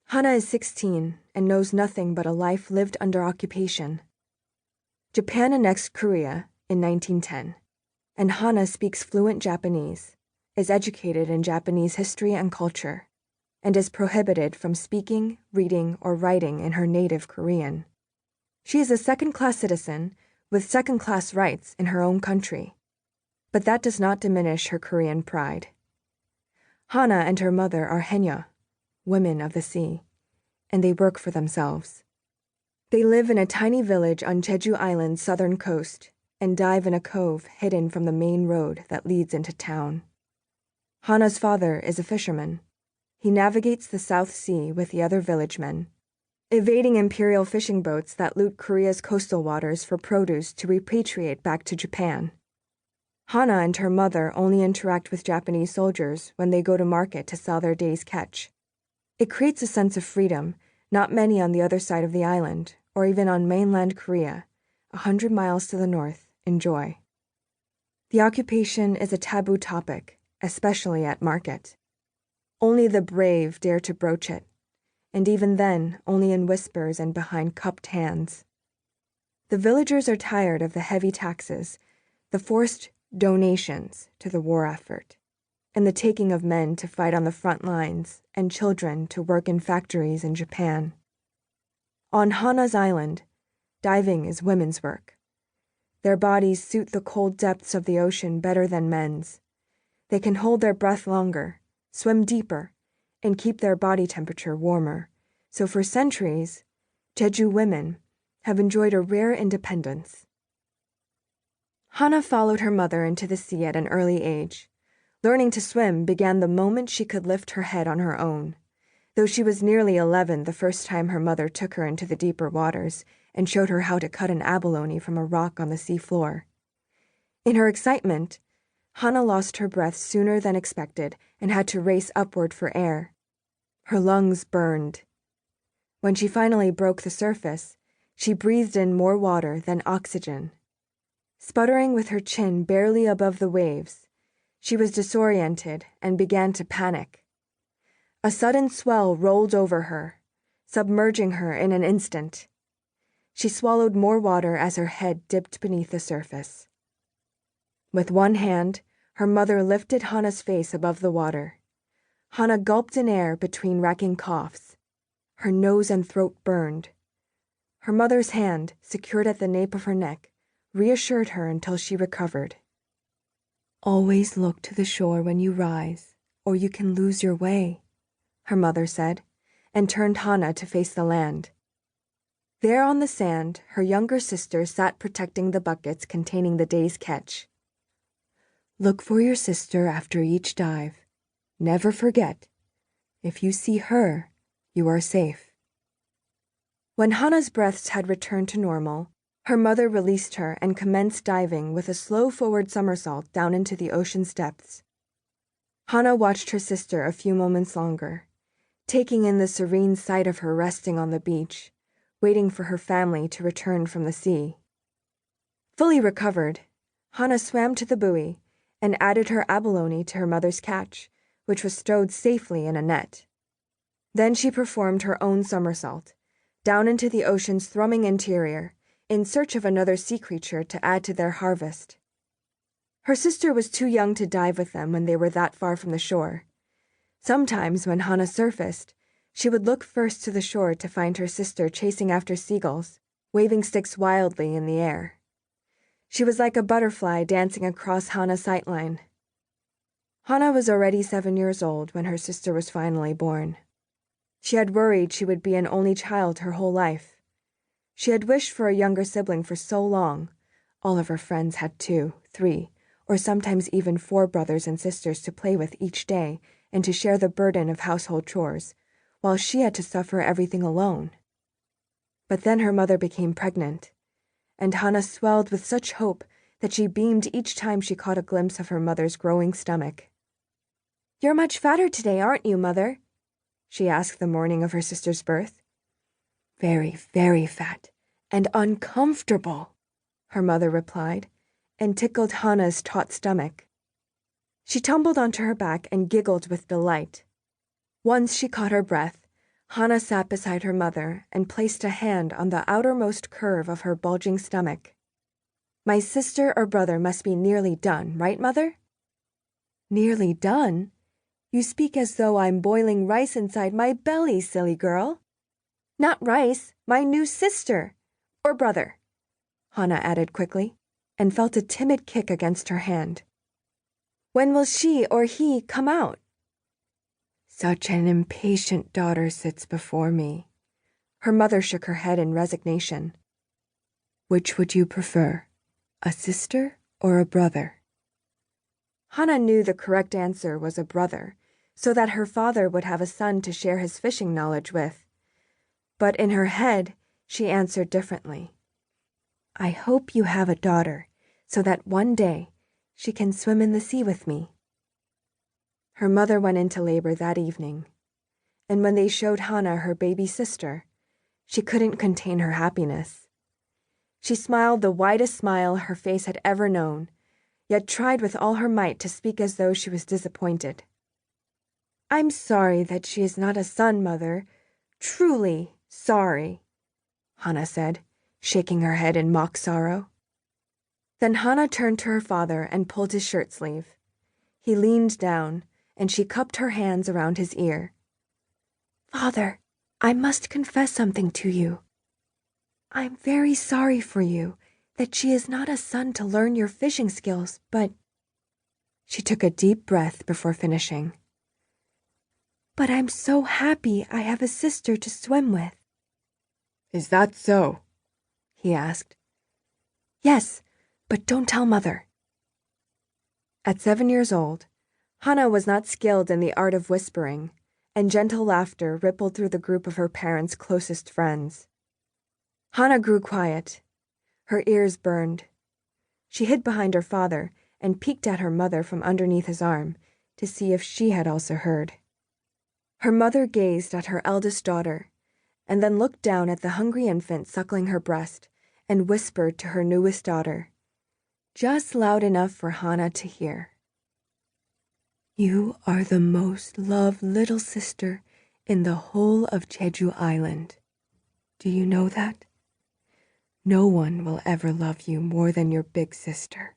Hana is 16 and knows nothing but a life lived under occupation. Japan annexed Korea in 1910, and Hana speaks fluent Japanese, is educated in Japanese history and culture, and is prohibited from speaking, reading, or writing in her native Korean. She is a second-class citizen with second-class rights in her own country, but that does not diminish her Korean pride. Hana and her mother are haenyeo, women of the sea, and they work for themselves. They live in a tiny village on Jeju Island's southern coast and dive in a cove hidden from the main road that leads into town. Hana's father is a fisherman. He navigates the South Sea with the other village men, evading imperial fishing boats that loot Korea's coastal waters for produce to repatriate back to Japan. Hana and her mother only interact with Japanese soldiers when they go to market to sell their day's catch. It creates a sense of freedom not many on the other side of the island, or even on mainland Korea, 100 miles to the north, enjoy. The occupation is a taboo topic, especially at market. Only the brave dare to broach it, and even then only in whispers and behind cupped hands. The villagers are tired of the heavy taxes, the forced donations to the war effort, and the taking of men to fight on the front lines and children to work in factories in Japan. On Hana's island, diving is women's work. Their bodies suit the cold depths of the ocean better than men's. They can hold their breath longer, swim deeper, and keep their body temperature warmer. So for centuries, Jeju women have enjoyed a rare independence. Hana followed her mother into the sea at an early age. Learning to swim began the moment she could lift her head on her own, though she was nearly 11 the first time her mother took her into the deeper waters and showed her how to cut an abalone from a rock on the sea floor. In her excitement, Hana lost her breath sooner than expected and had to race upward for air. Her lungs burned. When she finally broke the surface, she breathed in more water than oxygen. Sputtering with her chin barely above the waves, she was disoriented and began to panic. A sudden swell rolled over her, submerging her in an instant. She swallowed more water as her head dipped beneath the surface. With one hand, her mother lifted Hana's face above the water. Hana gulped in air between racking coughs. Her nose and throat burned. Her mother's hand, secured at the nape of her neck, reassured her until she recovered. "Always look to the shore when you rise, or you can lose your way," her mother said, and turned Hana to face the land. There on the sand, her younger sister sat protecting the buckets containing the day's catch. "Look for your sister after each dive. Never forget. If you see her, you are safe." When Hana's breaths had returned to normal, her mother released her and commenced diving with a slow forward somersault down into the ocean's depths. Hana watched her sister a few moments longer, taking in the serene sight of her resting on the beach, waiting for her family to return from the sea. Fully recovered, Hana swam to the buoy and added her abalone to her mother's catch, which was stowed safely in a net. Then she performed her own somersault, down into the ocean's thrumming interior, in search of another sea creature to add to their harvest. Her sister was too young to dive with them when they were that far from the shore. Sometimes when Hana surfaced, she would look first to the shore to find her sister chasing after seagulls, waving sticks wildly in the air. She was like a butterfly dancing across Hana's sightline. Hana was already 7 years old when her sister was finally born. She had worried she would be an only child her whole life. She had wished for a younger sibling for so long. All of her friends had 2, 3, or sometimes even 4 brothers and sisters to play with each day and to share the burden of household chores, while she had to suffer everything alone. But then her mother became pregnant, and Hana swelled with such hope that she beamed each time she caught a glimpse of her mother's growing stomach. "You're much fatter today, aren't you, Mother?" she asked the morning of her sister's birth. "Very, very fat and uncomfortable," her mother replied, and tickled Hana's taut stomach. She tumbled onto her back and giggled with delight. Once she caught her breath, Hana sat beside her mother and placed a hand on the outermost curve of her bulging stomach. My sister or brother must be nearly done, right, Mother? Nearly done? You speak as though I'm boiling rice inside my belly, silly girl. Not rice, my new sister. Or brother, Hana added quickly, and felt a timid kick against her hand. When will she or he come out? Such an impatient daughter sits before me. Her mother shook her head in resignation. Which would you prefer, a sister or a brother? Hana knew the correct answer was a brother, so that her father would have a son to share his fishing knowledge with. But in her head, she answered differently. I hope you have a daughter, so that one day she can swim in the sea with me. Her mother went into labor that evening, and when they showed Hana her baby sister, she couldn't contain her happiness. She smiled the widest smile her face had ever known, yet tried with all her might to speak as though she was disappointed. I'm sorry that she is not a son, Mother. Truly sorry, Hana said, shaking her head in mock sorrow. Then Hana turned to her father and pulled his shirt sleeve. He leaned down, and she cupped her hands around his ear. Father, I must confess something to you. I'm very sorry for you that she is not a son to learn your fishing skills, but... She took a deep breath before finishing. But I'm so happy I have a sister to swim with. Is that so? He asked. Yes, but don't tell Mother. At 7 years old, Hana was not skilled in the art of whispering, and gentle laughter rippled through the group of her parents' closest friends. Hana grew quiet. Her ears burned. She hid behind her father and peeked at her mother from underneath his arm to see if she had also heard. Her mother gazed at her eldest daughter, and then looked down at the hungry infant suckling her breast and whispered to her newest daughter, just loud enough for Hana to hear. You are the most loved little sister in the whole of Jeju Island. Do you know that? No one will ever love you more than your big sister.